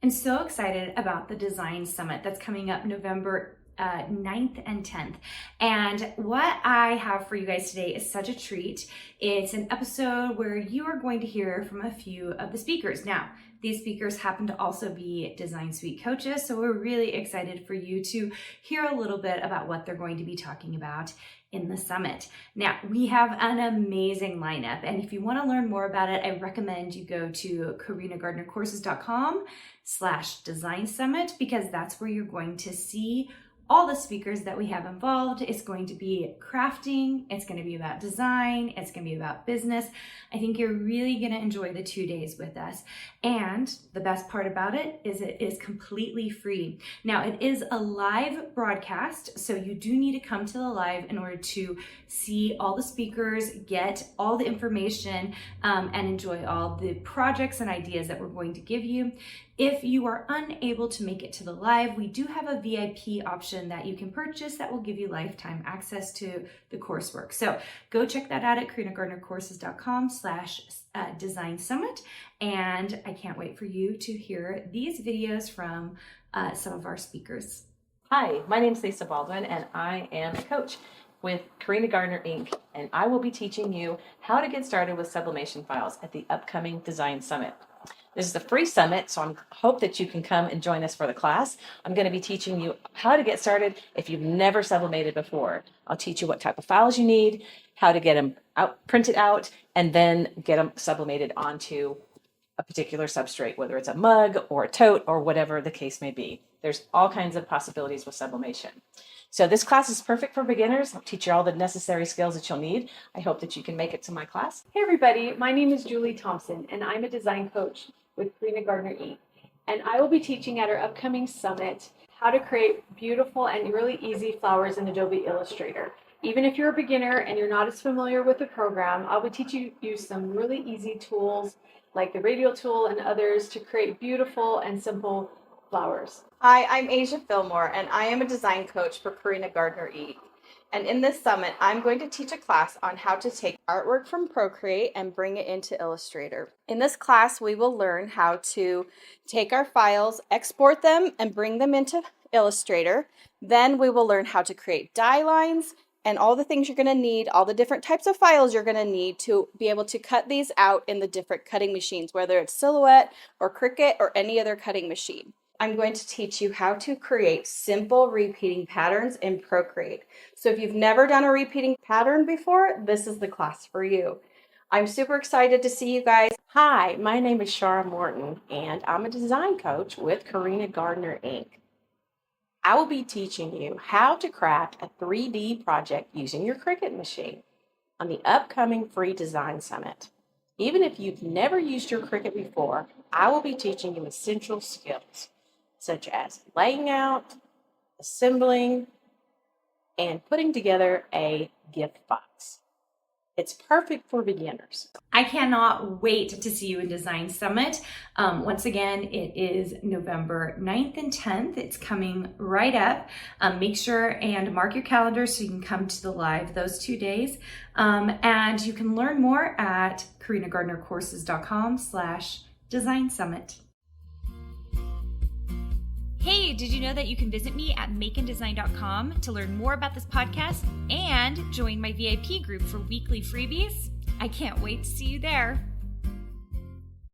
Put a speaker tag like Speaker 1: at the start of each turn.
Speaker 1: I'm so excited about the Design Summit that's coming up November 9th and 10th. And what I have for you guys today is such a treat. It's an episode where you are going to hear from a few of the speakers. Now, these speakers happen to also be Design Suite coaches, so we're really excited for you to hear a little bit about what they're going to be talking about in the summit. Now, we have an amazing lineup, and if you want to learn more about it, I recommend you go to carinagardnercourses.com/design summit, because that's where you're going to see all the speakers that we have involved. It's going to be crafting, it's going to be about design, it's going to be about business. I think you're really going to enjoy the 2 days with us. And the best part about it is completely free. Now, it is a live broadcast, so you do need to come to the live in order to see all the speakers, get all the information, and enjoy all the projects and ideas that we're going to give you. If you are unable to make it to the live, we do have a VIP option that you can purchase that will give you lifetime access to the coursework. So go check that out at carinagardnercourses.com/design summit. And I can't wait for you to hear these videos from some of our speakers.
Speaker 2: Hi, my name is Lisa Baldwin, and I am a coach with Carina Gardner, Inc., and I will be teaching you how to get started with sublimation files at the upcoming Design Summit. This is a free summit, so I hope that you can come and join us for the class. I'm going to be teaching you how to get started if you've never sublimated before. I'll teach you what type of files you need, how to get them printed out, and then get them sublimated onto a particular substrate, whether it's a mug or a tote or whatever the case may be. There's all kinds of possibilities with sublimation. So this class is perfect for beginners. I'll teach you all the necessary skills that you'll need. I hope that you can make it to my class.
Speaker 3: Hey everybody, my name is Julie Thompson, and I'm a design coach with Carina Gardner, Inc. And I will be teaching at our upcoming summit how to create beautiful and really easy flowers in Adobe Illustrator. Even if you're a beginner and you're not as familiar with the program, I'll be teaching you some really easy tools like the radial tool and others to create beautiful and simple flowers.
Speaker 4: Hi, I'm Asia Fillmore, and I am a design coach for Carina Gardner, Inc. And in this summit, I'm going to teach a class on how to take artwork from Procreate and bring it into Illustrator. In this class, we will learn how to take our files, export them, and bring them into Illustrator. Then we will learn how to create die lines and all the things you're going to need, all the different types of files you're going to need to be able to cut these out in the different cutting machines, whether it's Silhouette or Cricut or any other cutting machine. I'm going to teach you how to create simple repeating patterns in Procreate. So if you've never done a repeating pattern before, this is the class for you. I'm super excited to see you guys.
Speaker 2: Hi, my name is Shara Morton, and I'm a design coach with Carina Gardner, Inc. I will be teaching you how to craft a 3D project using your Cricut machine on the upcoming free Design Summit. Even if you've never used your Cricut before, I will be teaching you essential skills such as laying out, assembling, and putting together a gift box. It's perfect for beginners.
Speaker 1: I cannot wait to see you in Design Summit. Once again, it is November 9th and 10th. It's coming right up. Make sure and mark your calendar so you can come to the live those 2 days. And you can learn more at carinagardnercourses.com/design summit. Hey, did you know that you can visit me at makeanddesign.com to learn more about this podcast and join my VIP group for weekly freebies? I can't wait to see you there.